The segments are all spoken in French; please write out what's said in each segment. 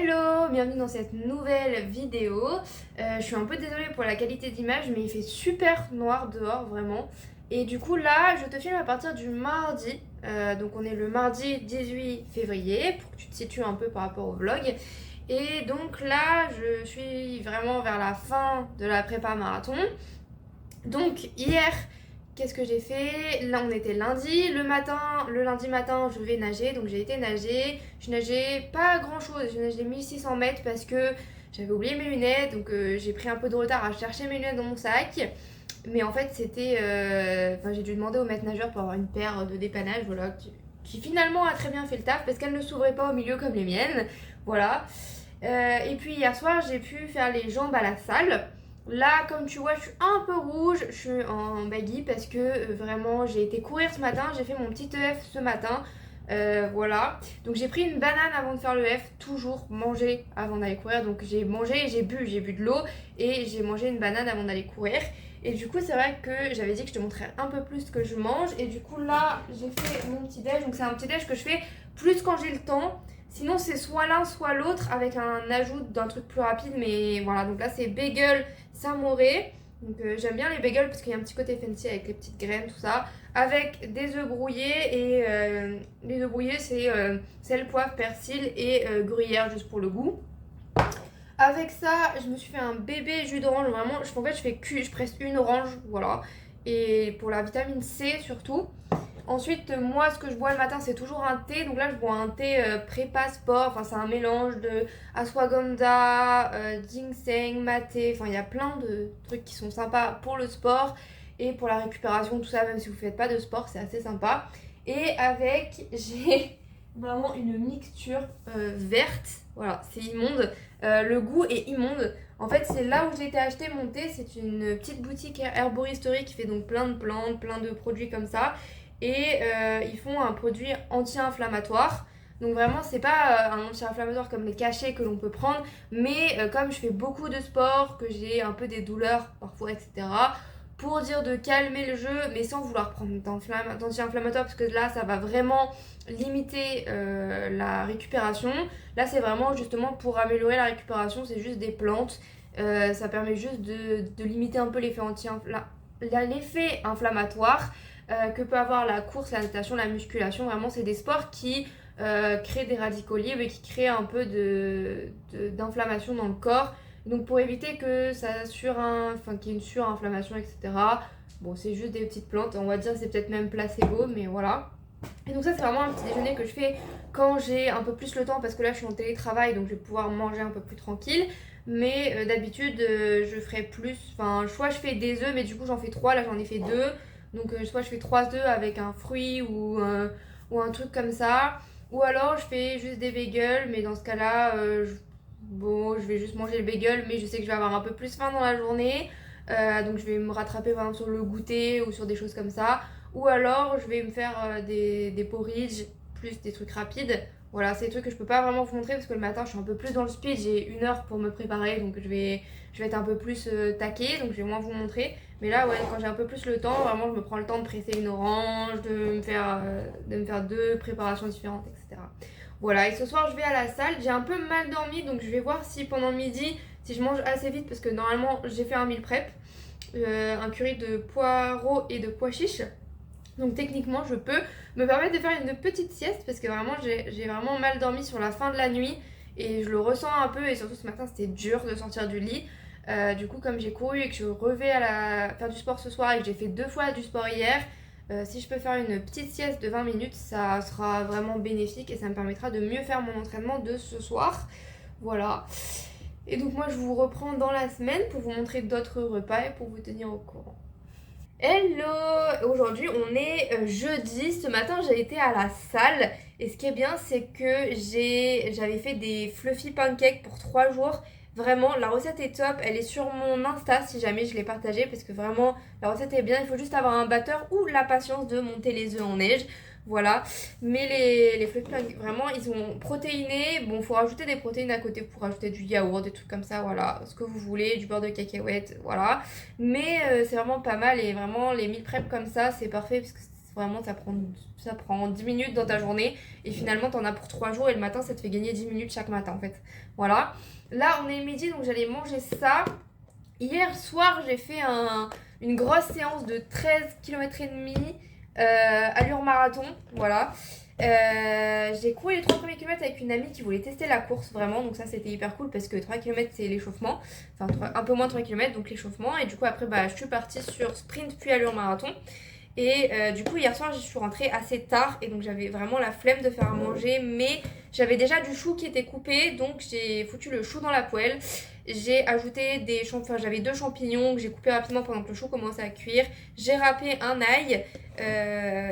Hello, bienvenue dans cette nouvelle vidéo. Je suis un peu désolée pour la qualité d'image, mais il fait super noir dehors, vraiment. Et du coup là, je te filme à partir du mardi. Donc on est le mardi 18 février, pour que tu te situes un peu par rapport au vlog. Et donc là, je suis vraiment vers la fin de la prépa marathon. Donc hier, qu'est-ce que j'ai fait? Là, on était lundi. Le lundi matin, je vais nager. Donc, j'ai été nager. Je nageais pas grand chose. Je nageais 1600 mètres parce que j'avais oublié mes lunettes. Donc, j'ai pris un peu de retard à chercher mes lunettes dans mon sac. Mais en fait, c'était. Enfin, j'ai dû demander au maître nageur pour avoir une paire de dépannage. Voilà. Qui finalement a très bien fait le taf parce qu'elle ne s'ouvrait pas au milieu comme les miennes. Voilà. Et puis, hier soir, j'ai pu faire les jambes à la salle. Là, comme tu vois, je suis un peu rouge, je suis en baggy parce que vraiment j'ai été courir ce matin, j'ai fait mon petit EF ce matin, voilà. Donc j'ai pris une banane avant de faire le EF, toujours manger avant d'aller courir. Donc j'ai mangé, j'ai bu de l'eau et j'ai mangé une banane avant d'aller courir. Et du coup, c'est vrai que j'avais dit que je te montrais un peu plus ce que je mange. Et du coup, là, j'ai fait mon petit déj. Donc c'est un petit déj que je fais plus quand j'ai le temps. Sinon, c'est soit l'un, soit l'autre avec un ajout d'un truc plus rapide. Mais voilà, donc là, c'est bagel samouré. Donc j'aime bien les bagels parce qu'il y a un petit côté fancy avec les petites graines, tout ça. Avec des œufs brouillés. Et les œufs brouillés, c'est sel, poivre, persil et gruyère juste pour le goût. Avec ça, je me suis fait un bébé jus d'orange. Vraiment, en fait, je presse une orange, voilà. Et pour la vitamine C surtout. Ensuite, moi, ce que je bois le matin, c'est toujours un thé. Donc là, je bois un thé prépa sport. Enfin, c'est un mélange de ashwagandha, ginseng, maté. Enfin, il y a plein de trucs qui sont sympas pour le sport et pour la récupération, tout ça. Même si vous ne faites pas de sport, c'est assez sympa. Et avec, j'ai vraiment une mixture verte. Voilà, c'est immonde. Le goût est immonde. En fait, c'est là où j'ai été acheter mon thé. C'est une petite boutique herboristerie qui fait donc plein de plantes, plein de produits comme ça. Et ils font un produit anti-inflammatoire. Donc vraiment, c'est pas un anti-inflammatoire comme les cachets que l'on peut prendre, mais comme je fais beaucoup de sport, que j'ai un peu des douleurs parfois, etc., pour dire de calmer le jeu, mais sans vouloir prendre d'anti-inflammatoire, parce que là, ça va vraiment limiter la récupération. Là, c'est vraiment justement pour améliorer la récupération, c'est juste des plantes. Ça permet juste de limiter un peu l'effet inflammatoire que peut avoir la course, la natation, la musculation. Vraiment, c'est des sports qui créent des radicaux libres et qui créent un peu d'inflammation dans le corps. Donc, pour éviter que qu'il y ait une surinflammation, etc. Bon, c'est juste des petites plantes. On va dire que c'est peut-être même placebo, mais voilà. Et donc ça, c'est vraiment un petit déjeuner que je fais quand j'ai un peu plus le temps, parce que là, je suis en télétravail, donc je vais pouvoir manger un peu plus tranquille. Mais d'habitude, je ferai plus. Enfin, soit je fais des œufs, mais du coup, j'en fais 3. Là, j'en ai fait 2. Donc, soit je fais 3 œufs avec un fruit ou un truc comme ça. Ou alors, je fais juste des bagels, mais dans ce cas-là, bon, je vais juste manger le bagel, mais je sais que je vais avoir un peu plus faim dans la journée. Donc, je vais me rattraper par exemple sur le goûter ou sur des choses comme ça. Ou alors, je vais me faire des porridge, plus des trucs rapides. Voilà, c'est des trucs que je peux pas vraiment vous montrer parce que le matin, je suis un peu plus dans le speed. J'ai 1 heure pour me préparer, donc je vais être un peu plus taquée, donc je vais moins vous montrer. Mais là, ouais, quand j'ai un peu plus le temps, vraiment, je me prends le temps de presser une orange, de me faire 2 préparations différentes, etc. Voilà, et ce soir, je vais à la salle. J'ai un peu mal dormi, donc je vais voir si pendant midi, si je mange assez vite, parce que normalement, j'ai fait un meal prep, un curry de poireaux et de pois chiches. Donc techniquement, je peux me permettre de faire une petite sieste parce que vraiment, j'ai vraiment mal dormi sur la fin de la nuit et je le ressens un peu. Et surtout ce matin, c'était dur de sortir du lit. Du coup, comme j'ai couru et que je revais faire du sport ce soir et que j'ai fait 2 fois du sport hier, si je peux faire une petite sieste de 20 minutes, ça sera vraiment bénéfique et ça me permettra de mieux faire mon entraînement de ce soir. Voilà. Et donc moi, je vous reprends dans la semaine pour vous montrer d'autres repas et pour vous tenir au courant. Hello! Aujourd'hui on est jeudi. Ce matin j'ai été à la salle et ce qui est bien c'est que j'avais fait des fluffy pancakes pour 3 jours. Vraiment la recette est top, elle est sur mon Insta si jamais je l'ai partagée parce que vraiment la recette est bien, il faut juste avoir un batteur ou la patience de monter les œufs en neige. Voilà, mais les fluffy pancakes vraiment ils sont protéinés. Bon, faut rajouter des protéines à côté pour rajouter du yaourt, des trucs comme ça, voilà, ce que vous voulez, du beurre de cacahuète, voilà. Mais c'est vraiment pas mal et vraiment les meal prep comme ça, c'est parfait parce que Vraiment, ça prend 10 minutes dans ta journée. Et finalement, t'en as pour 3 jours. Et le matin, ça te fait gagner 10 minutes chaque matin, en fait. Voilà. Là, on est midi, donc j'allais manger ça. Hier soir, j'ai fait une grosse séance de 13 km et demi allure marathon. Voilà. J'ai couru les 3 premiers kilomètres avec une amie qui voulait tester la course vraiment, donc ça c'était hyper cool parce que 3 km c'est l'échauffement, enfin un peu moins de 3 km donc l'échauffement, et du coup après je suis partie sur sprint puis allure marathon. Et du coup hier soir je suis rentrée assez tard et donc j'avais vraiment la flemme de faire à manger, mais j'avais déjà du chou qui était coupé, donc j'ai foutu le chou dans la poêle. J'ai ajouté j'avais 2 champignons que j'ai coupés rapidement pendant que le chou commençait à cuire. J'ai râpé un ail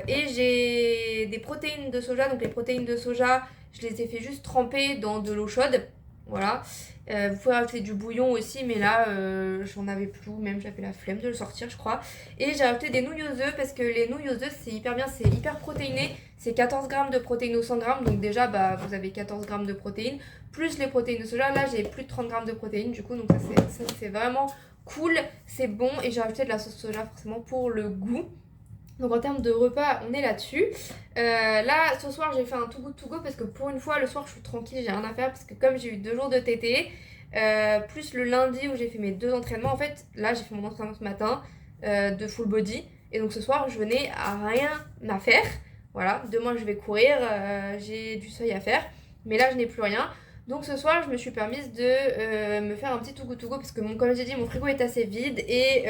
et j'ai des protéines de soja. Donc les protéines de soja, je les ai fait juste tremper dans de l'eau chaude. Voilà. Vous pouvez rajouter du bouillon aussi, mais là j'en avais plus, même j'avais la flemme de le sortir, je crois. Et j'ai rajouté des nouilles aux œufs parce que les nouilles aux œufs c'est hyper bien, c'est hyper protéiné. C'est 14 grammes de protéines au 100 grammes, donc déjà vous avez 14 grammes de protéines. Plus les protéines de soja, là j'ai plus de 30 grammes de protéines du coup, donc ça c'est vraiment cool, c'est bon. Et j'ai rajouté de la sauce soja forcément pour le goût. Donc en termes de repas, on est là-dessus. Là, ce soir, j'ai fait un Too Good To Go parce que pour une fois, le soir, je suis tranquille, j'ai rien à faire parce que comme j'ai eu 2 jours de TT, plus le lundi où j'ai fait mes 2 entraînements, en fait, là, j'ai fait mon entraînement ce matin de full body. Et donc ce soir, je n'ai rien à faire. Voilà, demain, je vais courir, j'ai du seuil à faire. Mais là, je n'ai plus rien. Donc ce soir, je me suis permise de me faire un petit Too Good To Go parce que, comme j'ai dit, mon frigo est assez vide et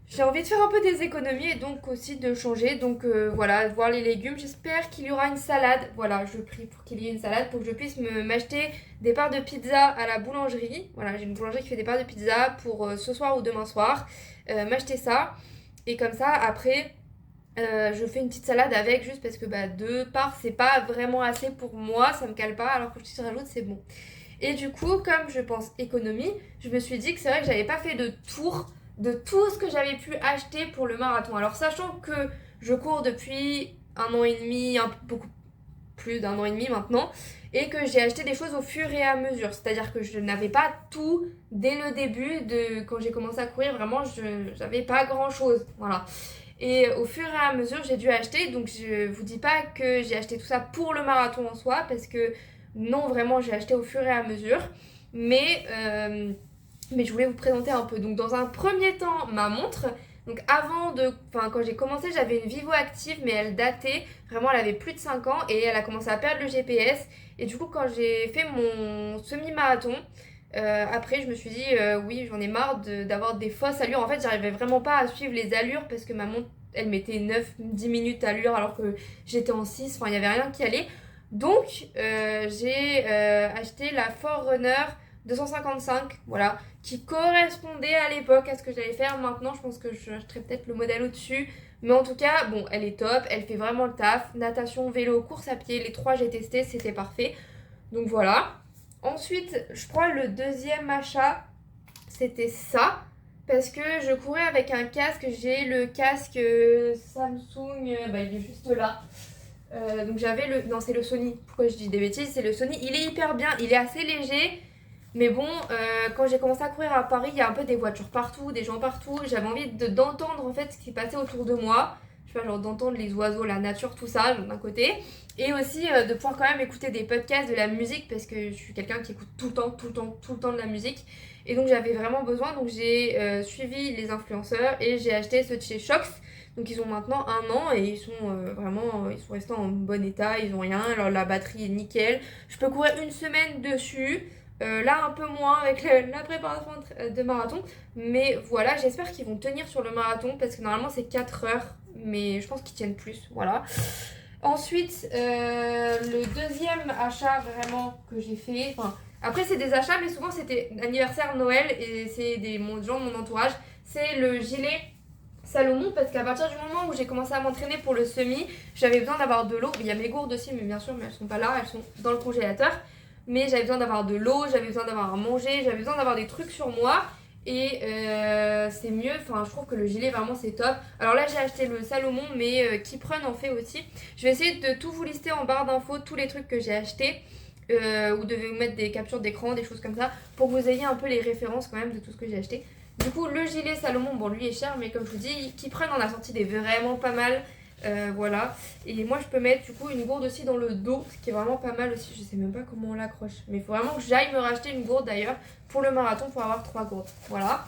j'ai envie de faire un peu des économies et donc aussi de changer. Donc voilà, voir les légumes. J'espère qu'il y aura une salade. Voilà, je prie pour qu'il y ait une salade pour que je puisse m'acheter des parts de pizza à la boulangerie. Voilà, j'ai une boulangerie qui fait des parts de pizza pour ce soir ou demain soir. M'acheter ça. Et comme ça, après, je fais une petite salade avec juste parce que 2 parts, c'est pas vraiment assez pour moi. Ça me cale pas. Alors que si je rajoute, c'est bon. Et du coup, comme je pense économie, je me suis dit que c'est vrai que j'avais pas fait de tour de tout ce que j'avais pu acheter pour le marathon. Alors sachant que je cours depuis 1 an et demi, beaucoup plus d'1 an et demi maintenant, et que j'ai acheté des choses au fur et à mesure. C'est-à-dire que je n'avais pas tout dès le début, quand j'ai commencé à courir, vraiment j'avais pas grand chose. Voilà. Et au fur et à mesure j'ai dû acheter, donc je vous dis pas que j'ai acheté tout ça pour le marathon en soi, parce que non, vraiment j'ai acheté au fur et à mesure. Mais je voulais vous présenter un peu. Donc dans un premier temps, ma montre. Donc quand j'ai commencé, j'avais une Vivo Active, mais elle datait. Vraiment, elle avait plus de 5 ans et elle a commencé à perdre le GPS. Et du coup, quand j'ai fait mon semi-marathon, après je me suis dit, oui, j'en ai marre d'avoir des fausses allures. En fait, j'arrivais vraiment pas à suivre les allures parce que ma montre, elle mettait 9-10 minutes allure alors que j'étais en 6. Enfin, il n'y avait rien qui allait. Donc, j'ai acheté la Forerunner 255, voilà, qui correspondait à l'époque à ce que j'allais faire. Maintenant, je pense que je achèterai peut-être le modèle au-dessus. Mais en tout cas, bon, elle est top, elle fait vraiment le taf. Natation, vélo, course à pied, les 3 j'ai testé, c'était parfait. Donc voilà. Ensuite, je crois le deuxième achat, c'était ça. Parce que je courais avec un casque, j'ai le casque Samsung, il est juste là. Donc j'avais non, c'est le Sony, pourquoi je dis des bêtises, c'est le Sony, il est hyper bien, il est assez léger. Mais bon, quand j'ai commencé à courir à Paris, il y a un peu des voitures partout, des gens partout. J'avais envie d'entendre en fait ce qui passait autour de moi. Je sais pas, genre d'entendre les oiseaux, la nature, tout ça, d'un côté. Et aussi de pouvoir quand même écouter des podcasts, de la musique, parce que je suis quelqu'un qui écoute tout le temps de la musique. Et donc j'avais vraiment besoin, donc j'ai suivi les influenceurs et j'ai acheté ceux de chez Shox. Donc ils ont maintenant 1 an et ils sont ils sont restés en bon état, ils ont rien. Alors la batterie est nickel. Je peux courir une semaine dessus. Là un peu moins avec la préparation de marathon, mais voilà, j'espère qu'ils vont tenir sur le marathon parce que normalement c'est 4 heures, mais je pense qu'ils tiennent plus, voilà. Ensuite, le deuxième achat vraiment que j'ai fait, après c'est des achats mais souvent c'était anniversaire, Noël et c'est des gens de mon entourage, c'est le gilet Salomon, parce qu'à partir du moment où j'ai commencé à m'entraîner pour le semi, j'avais besoin d'avoir de l'eau. Il y a mes gourdes aussi, mais bien sûr, mais elles sont pas là, elles sont dans le congélateur. Mais j'avais besoin d'avoir de l'eau, j'avais besoin d'avoir à manger, j'avais besoin d'avoir des trucs sur moi. Et c'est mieux, je trouve que le gilet vraiment c'est top. Alors là j'ai acheté le Salomon, mais Kiprun en fait aussi. Je vais essayer de tout vous lister en barre d'infos, tous les trucs que j'ai achetés. Vous devez vous mettre des captures d'écran, des choses comme ça, pour que vous ayez un peu les références quand même de tout ce que j'ai acheté. Du coup le gilet Salomon, bon lui est cher, mais comme je vous dis, Kiprun en a sorti des vraiment pas mal. Voilà. Et moi je peux mettre du coup une gourde aussi dans le dos, ce qui est vraiment pas mal aussi. Je sais même pas comment on l'accroche, mais il faut vraiment que j'aille me racheter une gourde d'ailleurs pour le marathon pour avoir 3 gourdes. Voilà.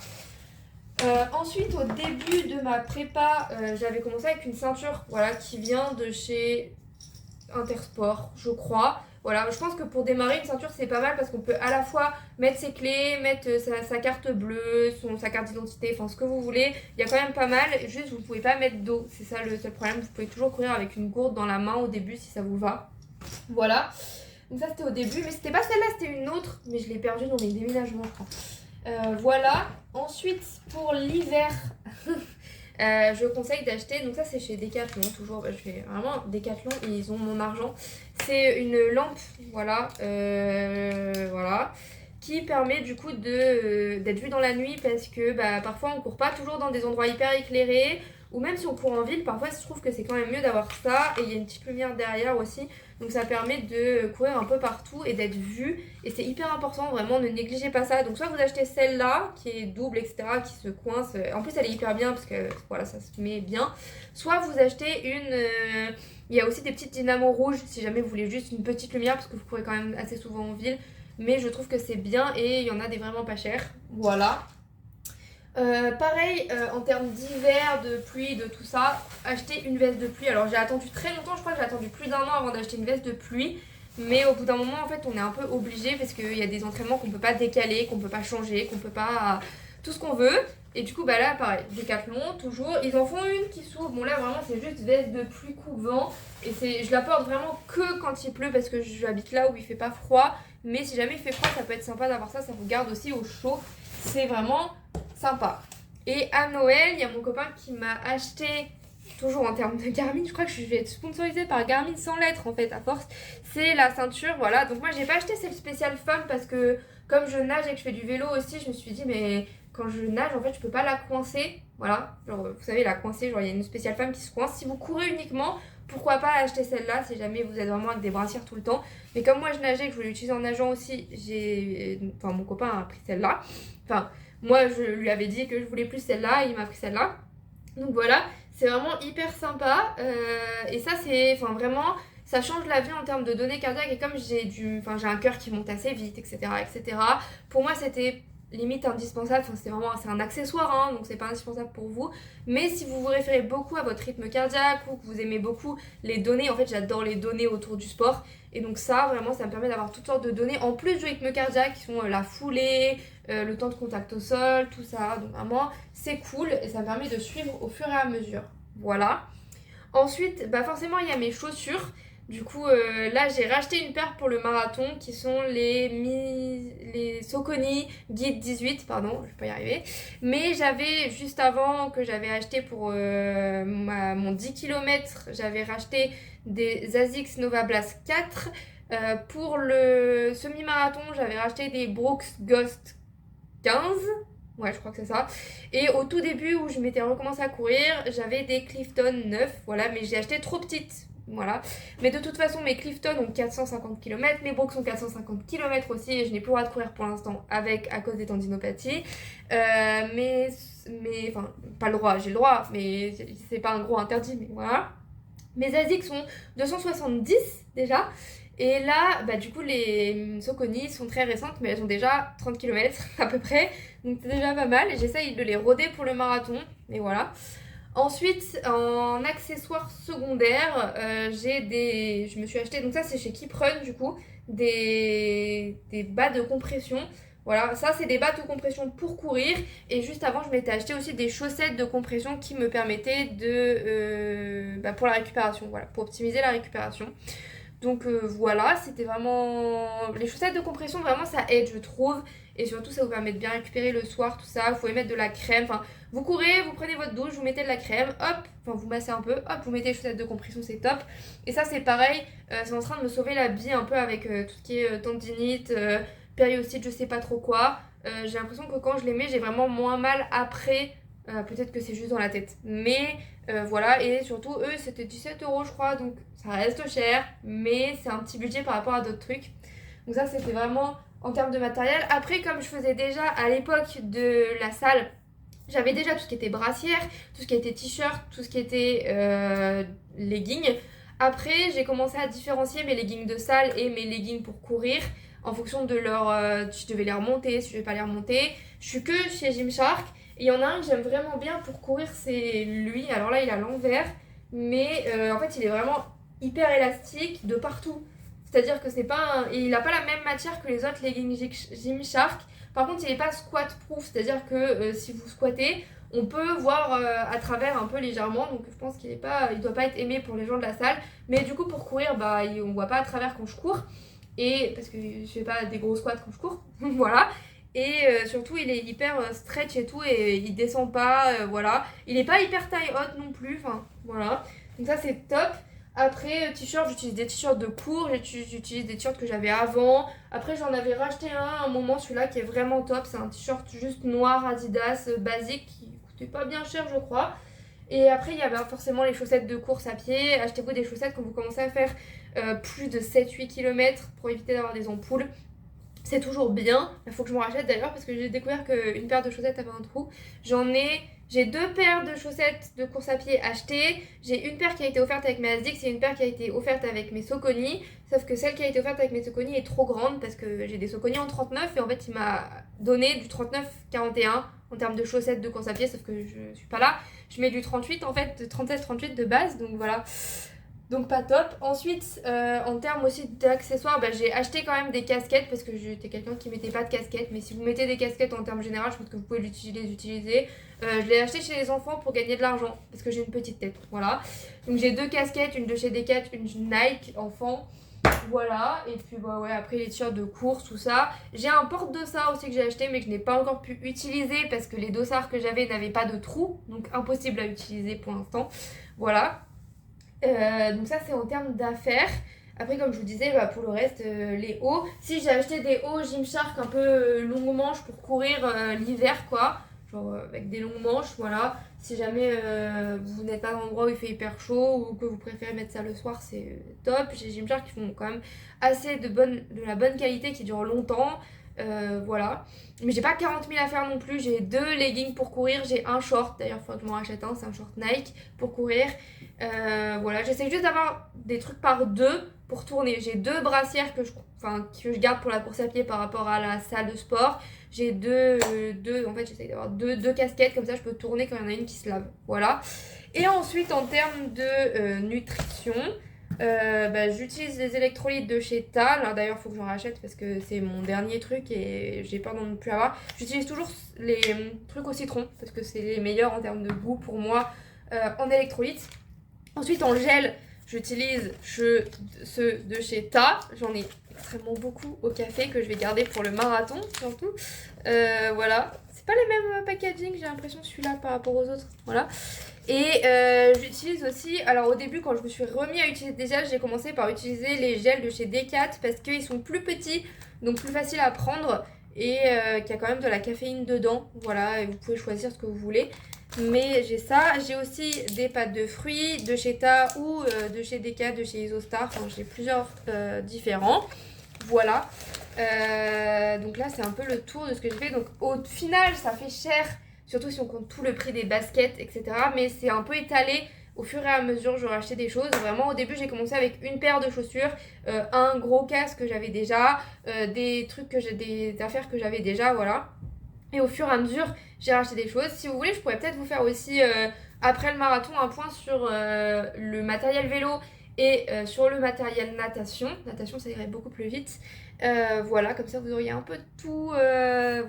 Ensuite, au début de ma prépa, j'avais commencé avec une ceinture, voilà, qui vient de chez Intersport, je crois. Voilà, je pense que pour démarrer, une ceinture c'est pas mal parce qu'on peut à la fois mettre ses clés, mettre sa carte bleue, sa carte d'identité, enfin ce que vous voulez. Il y a quand même pas mal, juste vous pouvez pas mettre d'eau, c'est ça le seul problème. Vous pouvez toujours courir avec une gourde dans la main au début si ça vous va. Voilà, donc ça c'était au début, mais c'était pas celle-là, c'était une autre, mais je l'ai perdue dans mes déménagements, je crois. Voilà, ensuite pour l'hiver, je conseille d'acheter, donc ça c'est chez Decathlon, toujours, je fais vraiment Decathlon, ils ont mon argent. C'est une lampe, voilà, voilà, qui permet du coup d'être vue dans la nuit parce que parfois on court pas toujours dans des endroits hyper éclairés, ou même si on court en ville, parfois je trouve que c'est quand même mieux d'avoir ça, et il y a une petite lumière derrière aussi, donc ça permet de courir un peu partout et d'être vu, et c'est hyper important, vraiment ne négligez pas ça. Donc soit vous achetez celle-là qui est double, etc., qui se coince, en plus elle est hyper bien parce que voilà, ça se met bien, soit vous achetez il y a aussi des petites dynamos rouges si jamais vous voulez juste une petite lumière parce que vous courez quand même assez souvent en ville, mais je trouve que c'est bien et il y en a des vraiment pas chers. Voilà. Pareil, en termes d'hiver, de pluie, de tout ça, acheter une veste de pluie. Alors j'ai attendu très longtemps, je crois que j'ai attendu plus d'1 an avant d'acheter une veste de pluie. Mais au bout d'un moment, en fait, on est un peu obligé parce qu'il y a des entraînements qu'on peut pas décaler, qu'on peut pas changer, qu'on peut pas tout ce qu'on veut. Et du coup, là, pareil, Decathlon, toujours. Ils en font une qui s'ouvre. Bon, là, vraiment, c'est juste veste de pluie coupe-vent. Et je la porte vraiment que quand il pleut parce que j'habite là où il fait pas froid. Mais si jamais il fait froid, ça peut être sympa d'avoir ça. Ça vous garde aussi au chaud. C'est vraiment sympa. Et à Noël, il y a mon copain qui m'a acheté, toujours en termes de Garmin, je crois que je vais être sponsorisée par Garmin sans lettres en fait, à force. C'est la ceinture, voilà. Donc moi, j'ai pas acheté celle spéciale femme parce que comme je nage et que je fais du vélo aussi, je me suis dit, mais quand je nage, en fait, je peux pas la coincer. Voilà, genre, vous savez, la coincer, genre, il y a une spéciale femme qui se coince. Si vous courez uniquement, pourquoi pas acheter celle-là si jamais vous êtes vraiment avec des brassières tout le temps. Mais comme moi, je nageais, que je voulais l'utiliser en nageant aussi, mon copain a pris celle-là. Enfin, moi, je lui avais dit que je voulais plus celle-là et il m'a pris celle-là. Donc voilà, c'est vraiment hyper sympa. Et ça, c'est vraiment, ça change la vie en termes de données cardiaques. Et comme j'ai un cœur qui monte assez vite, etc., etc., pour moi, c'était limite indispensable. Enfin, c'est un accessoire, hein, donc c'est pas indispensable pour vous. Mais si vous vous référez beaucoup à votre rythme cardiaque ou que vous aimez beaucoup les données, en fait, j'adore les données autour du sport. Et donc ça, vraiment, ça me permet d'avoir toutes sortes de données en plus du rythme cardiaque qui sont la foulée, le temps de contact au sol, tout ça. Donc vraiment, c'est cool et ça me permet de suivre au fur et à mesure. Voilà. Ensuite, forcément, il y a mes chaussures. Du coup, là, j'ai racheté une paire pour le marathon qui sont les Saucony Guide 18, pardon, je vais pas y arriver. Mais j'avais, juste avant que j'avais acheté pour mon 10 km, j'avais racheté des ASICS Nova Blast 4. Pour le semi-marathon, j'avais racheté des Brooks Ghost 15. Ouais, je crois que c'est ça. Et au tout début où je m'étais recommencé à courir, j'avais des Clifton 9, voilà, mais j'ai acheté trop petites. Voilà. Mais de toute façon, mes Clifton ont 450 km, mes Brooks ont 450 km aussi, et je n'ai plus le droit de courir pour l'instant à cause des tendinopathies. Enfin, pas le droit, j'ai le droit, mais c'est pas un gros interdit, mais voilà. Mes ASICS sont 270 déjà. Et là, du coup, les Saucony sont très récentes, mais elles ont déjà 30 km à peu près. Donc c'est déjà pas mal. J'essaye de les roder pour le marathon. Et voilà. Ensuite, en accessoires secondaires, je me suis acheté, donc ça c'est chez Keep Run du coup, des bas de compression. Voilà, ça c'est des bas de compression pour courir. Et juste avant, je m'étais acheté aussi des chaussettes de compression qui me permettaient pour la récupération, voilà, pour optimiser la récupération. Donc voilà, c'était vraiment... Les chaussettes de compression, vraiment ça aide je trouve. Et surtout ça vous permet de bien récupérer le soir, tout ça. Vous pouvez mettre de la crème, enfin vous courez, vous prenez votre douche, vous mettez de la crème, hop, enfin vous massez un peu, hop, vous mettez les chaussettes de compression, c'est top. Et ça c'est pareil, c'est en train de me sauver la vie un peu avec tout ce qui est tendinite, périostite, je sais pas trop quoi. J'ai l'impression que quand je les mets, j'ai vraiment moins mal après. Peut-être que c'est juste dans la tête. Mais voilà, et surtout, eux, c'était 17 € je crois, donc ça reste cher, mais c'est un petit budget par rapport à d'autres trucs. Donc ça, c'était vraiment en termes de matériel. Après, comme je faisais déjà à l'époque de la salle J'avais déjà tout ce qui était brassière, tout ce qui était t-shirt, tout ce qui était leggings. Après, j'ai commencé à différencier mes leggings de salle et mes leggings pour courir en fonction de leur si je devais les remonter, si je devais pas les remonter. Je suis que chez Gymshark et il y en a un que j'aime vraiment bien pour courir, c'est lui. Alors là, il a l'envers, mais en fait, il est vraiment hyper élastique de partout. C'est-à-dire que c'est pas il a pas la même matière que les autres leggings Gymshark. Par contre, il n'est pas squat proof, c'est-à-dire que si vous squattez, on peut voir à travers un peu légèrement, donc je pense qu'il doit pas être aimé pour les gens de la salle. Mais du coup, pour courir, bah, on voit pas à travers quand je cours, et parce que je fais pas des gros squats quand je cours, voilà. Et surtout, il est hyper stretch et tout, et il descend pas, voilà. Il est pas hyper taille haute non plus, enfin voilà. Donc ça, c'est top. Après, t-shirt, j'utilise des t-shirts de cours, j'utilise des t-shirts que j'avais avant. Après, j'en avais racheté un moment, celui-là qui est vraiment top. C'est un t-shirt juste noir Adidas basique qui coûtait pas bien cher, je crois. Et après, il y avait forcément les chaussettes de course à pied. Achetez-vous des chaussettes quand vous commencez à faire plus de 7-8 km pour éviter d'avoir des ampoules. C'est toujours bien. Il faut que je me rachète d'ailleurs parce que j'ai découvert qu'une paire de chaussettes avait un trou. J'ai 2 paires de chaussettes de course à pied achetées. J'ai une paire qui a été offerte avec mes Asics et une paire qui a été offerte avec mes Saucony. Sauf que celle qui a été offerte avec mes Saucony est trop grande parce que j'ai des Saucony en 39 et en fait il m'a donné du 39-41 en termes de chaussettes de course à pied, sauf que je suis pas là. Je mets du 38 en fait, de 37-38 de base, donc voilà. Donc pas top. Ensuite, en termes aussi d'accessoires, bah, j'ai acheté quand même des casquettes parce que j'étais quelqu'un qui mettait pas de casquettes. Mais si vous mettez des casquettes en termes généraux, je pense que vous pouvez les utiliser. Je l'ai acheté chez les enfants pour gagner de l'argent parce que j'ai une petite tête. Voilà. Donc j'ai 2 casquettes, une de chez Decathlon, une Nike enfant. Voilà. Et puis bah ouais, après les t-shirts de course, tout ça. J'ai un porte-dossard aussi que j'ai acheté mais que je n'ai pas encore pu utiliser parce que les dossards que j'avais n'avaient pas de trou. Donc impossible à utiliser pour l'instant. Voilà. Donc ça c'est en termes d'affaires. Après comme je vous disais, bah, pour le reste, les hauts. Si j'ai acheté des hauts Gymshark un peu longues manches pour courir l'hiver quoi. Genre avec des longues manches, voilà. Si jamais vous n'êtes pas dans un endroit où il fait hyper chaud ou que vous préférez mettre ça le soir, c'est top. J'ai Gymshark qui font quand même assez de la bonne qualité qui dure longtemps. Voilà. Mais j'ai pas 40 000 à faire non plus. J'ai 2 leggings pour courir. J'ai un short. D'ailleurs, il faut que je m'en rachète un. C'est un short Nike pour courir. Voilà. J'essaie juste d'avoir des trucs par 2 pour tourner. J'ai 2 brassières que je garde pour la course à pied par rapport à la salle de sport. J'ai en fait, j'essaie d'avoir deux casquettes. Comme ça, je peux tourner quand il y en a une qui se lave. Voilà. Et ensuite, en termes de nutrition. Bah, j'utilise les électrolytes de chez Ta. Là d'ailleurs faut que j'en rachète parce que c'est mon dernier truc et j'ai peur d'en ne plus avoir. J'utilise toujours les trucs au citron parce que c'est les meilleurs en termes de goût pour moi en électrolytes. Ensuite en gel j'utilise ceux de chez Ta. J'en ai extrêmement beaucoup au café que je vais garder pour le marathon surtout. Voilà. C'est pas les mêmes packaging, j'ai l'impression celui-là par rapport aux autres. Voilà. Et j'utilise aussi, alors au début quand je me suis remis à utiliser des gels, j'ai commencé par utiliser les gels de chez Decathlon parce qu'ils sont plus petits, donc plus faciles à prendre et qu'il y a quand même de la caféine dedans. Voilà, et vous pouvez choisir ce que vous voulez. Mais j'ai ça, j'ai aussi des pâtes de fruits de chez Ta ou de chez Decathlon, de chez Isostar, enfin j'ai plusieurs différents. Voilà, donc là c'est un peu le tour de ce que j'ai fait. Donc au final ça fait cher. Surtout si on compte tout le prix des baskets, etc. Mais c'est un peu étalé. Au fur et à mesure, j'aurais acheté des choses. Vraiment, au début, j'ai commencé avec une paire de chaussures, un gros casque que j'avais déjà, des affaires que j'avais déjà, voilà. Et au fur et à mesure, j'ai racheté des choses. Si vous voulez, je pourrais peut-être vous faire aussi, après le marathon, un point sur le matériel vélo et sur le matériel natation. Natation, ça irait beaucoup plus vite. Voilà, comme ça, vous auriez un peu de tout.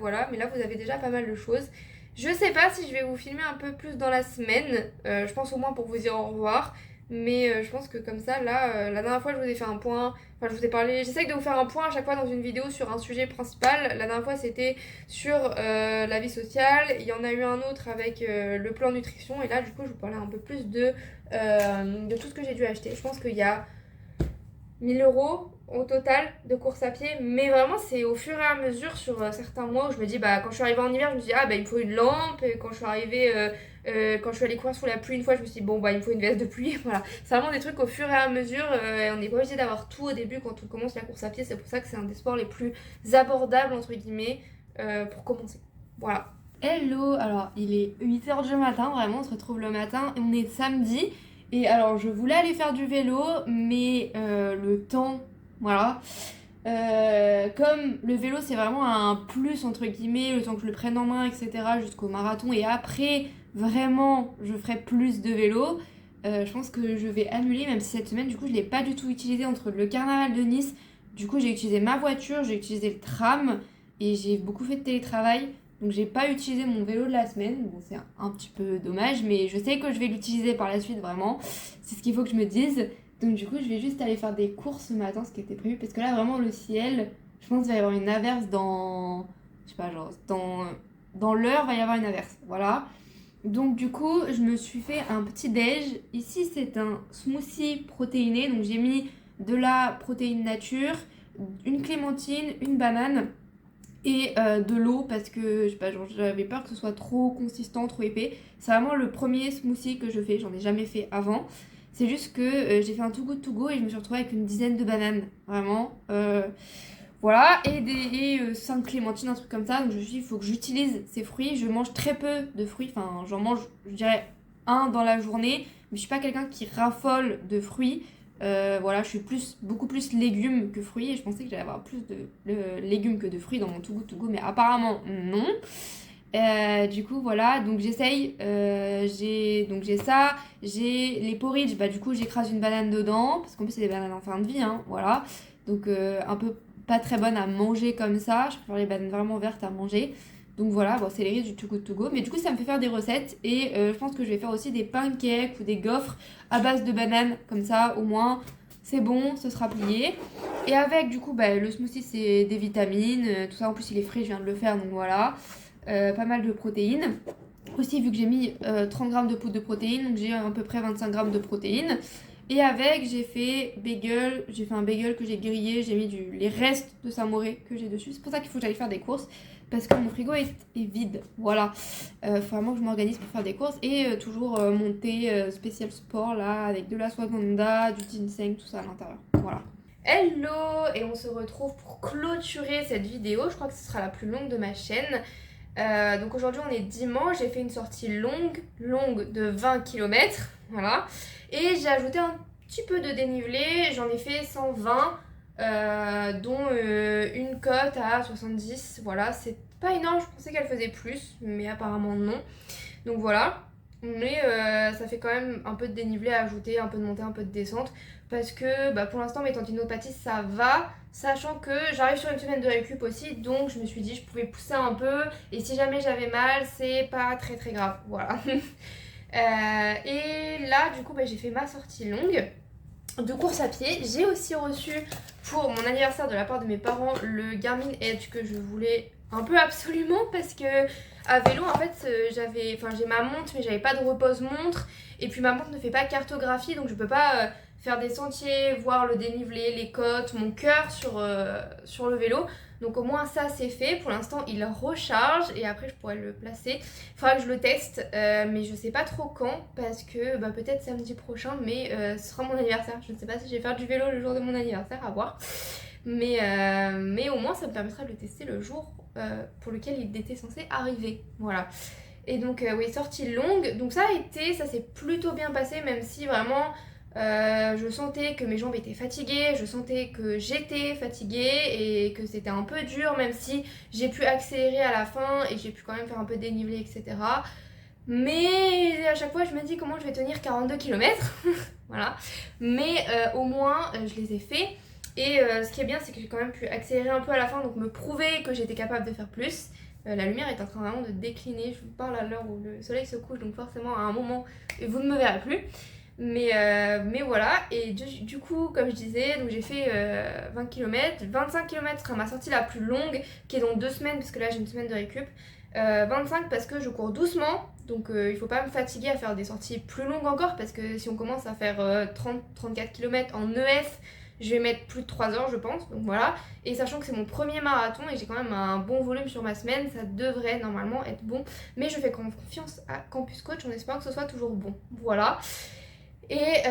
Voilà, mais là, vous avez déjà pas mal de choses. Je sais pas si je vais vous filmer un peu plus dans la semaine, je pense au moins pour vous dire au revoir, mais je pense que comme ça, là, la dernière fois je vous ai fait un point, enfin je vous ai parlé, j'essaye de vous faire un point à chaque fois dans une vidéo sur un sujet principal. La dernière fois c'était sur la vie sociale, il y en a eu un autre avec le plan nutrition, et là du coup je vous parlais un peu plus de tout ce que j'ai dû acheter. Je pense qu'il y a 1000 € au total de course à pied, mais vraiment c'est au fur et à mesure sur certains mois où je me dis bah quand je suis arrivée en hiver je me dis ah bah il me faut une lampe, et quand je suis arrivée quand je suis allée courir sous la pluie une fois je me suis dit bon bah il me faut une veste de pluie. Voilà, c'est vraiment des trucs au fur et à mesure et on n'est pas obligé d'avoir tout au début quand on commence la course à pied. C'est pour ça que c'est un des sports les plus abordables entre guillemets pour commencer. Voilà. Hello, alors il est 8h du matin, vraiment on se retrouve le matin, on est samedi et alors je voulais aller faire du vélo mais le temps, voilà. Comme le vélo c'est vraiment un plus entre guillemets, le temps que je le prenne en main etc jusqu'au marathon et après vraiment je ferai plus de vélo, je pense que je vais annuler même si cette semaine du coup je l'ai pas du tout utilisé entre le carnaval de Nice, du coup j'ai utilisé ma voiture, j'ai utilisé le tram et j'ai beaucoup fait de télétravail. Donc j'ai pas utilisé mon vélo de la semaine, bon c'est un petit peu dommage, mais je sais que je vais l'utiliser par la suite vraiment, c'est ce qu'il faut que je me dise. Donc du coup je vais juste aller faire des courses ce matin, ce qui était prévu, parce que là vraiment le ciel, je pense qu'il va y avoir une averse dans, je sais pas genre, dans l'heure il va y avoir une averse, voilà. Donc du coup je me suis fait un petit déj, ici c'est un smoothie protéiné, donc j'ai mis de la protéine nature, une clémentine, une banane et de l'eau parce que je sais pas, genre, j'avais peur que ce soit trop consistant, trop épais. C'est vraiment le premier smoothie que je fais, j'en ai jamais fait avant. C'est juste que j'ai fait un too good to go et je me suis retrouvée avec une dizaine de bananes, vraiment. Voilà, et 5 clémentines, un truc comme ça. Donc je me suis dit, il faut que j'utilise ces fruits. Je mange très peu de fruits, enfin j'en mange, je dirais, un dans la journée. Mais je suis pas quelqu'un qui raffole de fruits. Voilà, je suis beaucoup plus légumes que fruits et je pensais que j'allais avoir plus de légumes que de fruits dans mon Too Good To Go, mais apparemment non. Du coup voilà, donc j'essaye, j'ai ça, j'ai les porridge, bah du coup j'écrase une banane dedans, parce qu'en plus c'est des bananes en fin de vie, hein, voilà. Donc un peu pas très bonne à manger comme ça, je préfère les bananes vraiment vertes à manger. Donc voilà, bon, c'est les risques du Too Good To Go, mais du coup ça me fait faire des recettes et je pense que je vais faire aussi des pancakes ou des gaufres à base de bananes, comme ça au moins c'est bon, ce sera plié. Et avec du coup bah, le smoothie c'est des vitamines, tout ça en plus il est frais, je viens de le faire donc voilà. Pas mal de protéines. Aussi vu que j'ai mis 30 grammes de poudre de protéines, donc j'ai à peu près 25 grammes de protéines. Et avec j'ai fait un bagel que j'ai grillé, j'ai mis les restes de samouré que j'ai dessus. C'est pour ça qu'il faut que j'aille faire des courses parce que mon frigo est vide. Voilà. Faut vraiment que je m'organise pour faire des courses et toujours mon thé spécial sport là avec de la ashwagandha, du ginseng, tout ça à l'intérieur. Voilà. Hello, et on se retrouve pour clôturer cette vidéo. Je crois que ce sera la plus longue de ma chaîne. Donc aujourd'hui on est dimanche, j'ai fait une sortie longue de 20 km, voilà. Et j'ai ajouté un petit peu de dénivelé, j'en ai fait 120, dont une cote à 70, voilà. C'est pas énorme, je pensais qu'elle faisait plus, mais apparemment non. Donc voilà. Mais ça fait quand même un peu de dénivelé à ajouter, un peu de montée, un peu de descente. Parce que bah, pour l'instant mes tendinopathies ça va, sachant que j'arrive sur une semaine de récup aussi, donc je me suis dit je pouvais pousser un peu. Et si jamais j'avais mal, c'est pas très grave, voilà. Et là du coup bah, j'ai fait ma sortie longue de course à pied. J'ai aussi reçu pour mon anniversaire de la part de mes parents le Garmin Edge que je voulais un peu absolument parce que à vélo en fait j'ai ma montre mais j'avais pas de repose-montre et puis ma montre ne fait pas cartographie donc je peux pas faire des sentiers, voir le dénivelé, les côtes, mon cœur sur le vélo. Donc au moins ça c'est fait. Pour l'instant il recharge et après je pourrais le placer. Il faudra que je le teste mais je sais pas trop quand parce que bah, peut-être samedi prochain mais ce sera mon anniversaire. Je ne sais pas si je vais faire du vélo le jour de mon anniversaire, à voir. Mais au moins ça me permettra de le tester le jour pour lequel il était censé arriver. Voilà. Et donc oui, sortie longue. Donc ça s'est plutôt bien passé même si vraiment... je sentais que mes jambes étaient fatiguées, je sentais que j'étais fatiguée et que c'était un peu dur, même si j'ai pu accélérer à la fin et j'ai pu quand même faire un peu de dénivelé, etc. Mais à chaque fois, je me dis comment je vais tenir 42 km. Voilà. Mais au moins, je les ai faits. Et ce qui est bien, c'est que j'ai quand même pu accélérer un peu à la fin, donc me prouver que j'étais capable de faire plus. La lumière est en train vraiment de décliner. Je vous parle à l'heure où le soleil se couche, donc forcément à un moment, vous ne me verrez plus. Mais voilà, et du coup, comme je disais, donc j'ai fait 20 km, 25 km sera ma sortie la plus longue, qui est dans 2 semaines, parce que là j'ai une semaine de récup. 25 parce que je cours doucement, donc il faut pas me fatiguer à faire des sorties plus longues encore, parce que si on commence à faire 30-34 km en ES, je vais mettre plus de 3 heures je pense, donc voilà. Et sachant que c'est mon premier marathon et j'ai quand même un bon volume sur ma semaine, ça devrait normalement être bon. Mais je fais confiance à Campus Coach en espérant que ce soit toujours bon, voilà. Et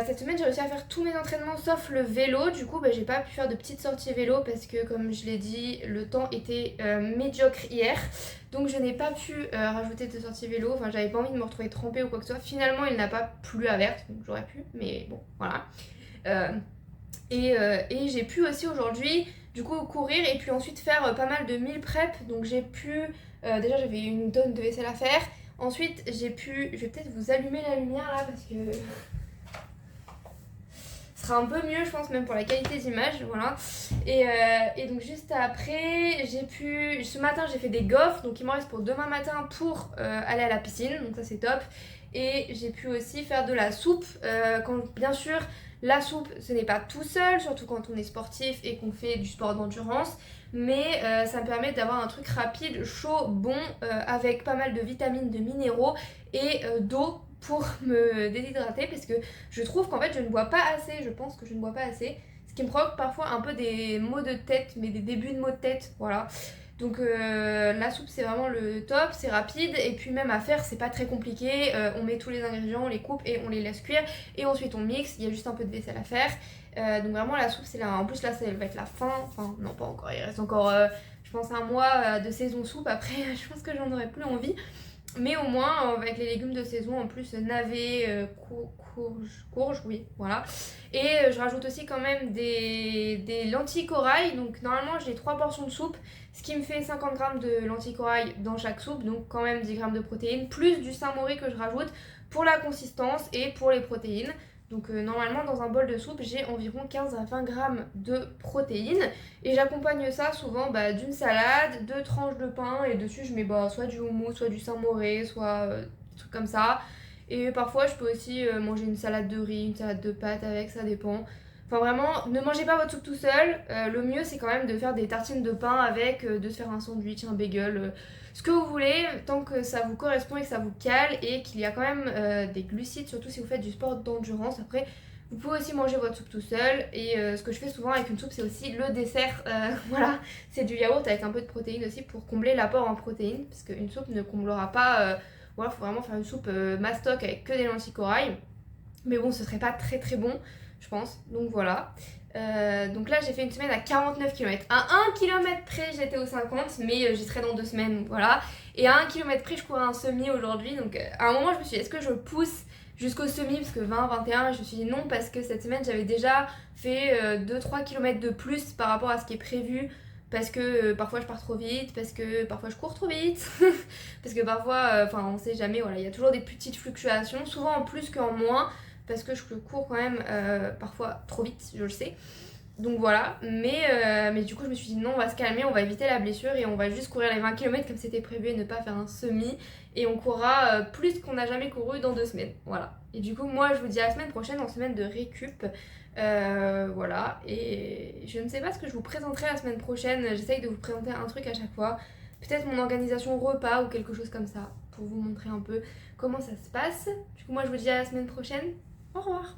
cette semaine j'ai réussi à faire tous mes entraînements sauf le vélo. Du coup j'ai pas pu faire de petites sorties vélo parce que comme je l'ai dit le temps était médiocre hier. Donc je n'ai pas pu rajouter de sorties vélo. Enfin j'avais pas envie de me retrouver trempée ou quoi que ce soit. Finalement il n'a pas plu à Verse donc j'aurais pu mais bon voilà. Euh, et j'ai pu aussi aujourd'hui du coup courir et puis ensuite faire pas mal de meal prep. Donc j'ai pu, déjà j'avais une tonne de vaisselle à faire. Ensuite j'ai pu, je vais peut-être vous allumer la lumière là parce que ce sera un peu mieux je pense même pour la qualité d'image, voilà. Et donc juste après j'ai pu, ce matin j'ai fait des gaufres donc il m'en reste pour demain matin pour aller à la piscine donc ça c'est top. Et j'ai pu aussi faire de la soupe, quand bien sûr la soupe ce n'est pas tout seul, surtout quand on est sportif et qu'on fait du sport d'endurance, mais ça me permet d'avoir un truc rapide, chaud, bon, avec pas mal de vitamines, de minéraux et d'eau pour me déshydrater parce que je trouve qu'en fait je ne bois pas assez, je pense que je ne bois pas assez, ce qui me provoque parfois un peu des maux de tête, mais des débuts de maux de tête, voilà. Donc la soupe c'est vraiment le top, c'est rapide et puis même à faire c'est pas très compliqué, on met tous les ingrédients, on les coupe et on les laisse cuire et ensuite on mixe, il y a juste un peu de vaisselle à faire. Donc vraiment la soupe c'est là, en plus là ça va être la fin, enfin non pas encore, il reste encore je pense un mois de saison soupe, après je pense que j'en aurai plus envie. Mais au moins, avec les légumes de saison, en plus navets, courge, oui, voilà. Et je rajoute aussi quand même des lentilles corail. Donc normalement, j'ai 3 portions de soupe, ce qui me fait 50 grammes de lentilles corail dans chaque soupe. Donc quand même 10 grammes de protéines, plus du Saint-Maurice que je rajoute pour la consistance et pour les protéines. Donc normalement dans un bol de soupe j'ai environ 15 à 20 grammes de protéines et j'accompagne ça souvent d'une salade, 2 tranches de pain et dessus je mets soit du houmous, soit du Saint-Maurice, soit des trucs comme ça. Et parfois je peux aussi manger une salade de riz, une salade de pâtes avec, ça dépend. Enfin vraiment, ne mangez pas votre soupe tout seul, le mieux c'est quand même de faire des tartines de pain avec, de se faire un sandwich, un bagel, ce que vous voulez, tant que ça vous correspond et que ça vous cale et qu'il y a quand même des glucides, surtout si vous faites du sport d'endurance. Après, vous pouvez aussi manger votre soupe tout seul et ce que je fais souvent avec une soupe c'est aussi le dessert, voilà, c'est du yaourt avec un peu de protéines aussi pour combler l'apport en protéines parce qu'une soupe ne comblera pas, voilà, faut vraiment faire une soupe mastoc avec que des lentilles corail. Mais bon, ce serait pas très très bon, je pense. Donc voilà. Donc là, j'ai fait une semaine à 49 km. À 1 km près, j'étais aux 50, mais j'y serai dans 2 semaines, donc voilà. Et à 1 km près, je courais un semi aujourd'hui. Donc à un moment, je me suis dit, est-ce que je pousse jusqu'au semi parce que 20, 21, je me suis dit non parce que cette semaine, j'avais déjà fait 2-3 km de plus par rapport à ce qui est prévu. Parce que parfois je pars trop vite, parce que parfois je cours trop vite, parce que parfois, enfin on sait jamais, voilà, il y a toujours des petites fluctuations, souvent en plus qu'en moins parce que je cours quand même parfois trop vite, je le sais. Donc voilà, mais du coup je me suis dit non, on va se calmer, on va éviter la blessure et on va juste courir les 20 km comme c'était prévu et ne pas faire un semi. Et on courra plus qu'on n'a jamais couru dans 2 semaines. Voilà. Et du coup, moi je vous dis à la semaine prochaine en semaine de récup. Voilà. Et je ne sais pas ce que je vous présenterai la semaine prochaine. J'essaye de vous présenter un truc à chaque fois. Peut-être mon organisation repas ou quelque chose comme ça pour vous montrer un peu comment ça se passe. Du coup, moi je vous dis à la semaine prochaine. Au revoir.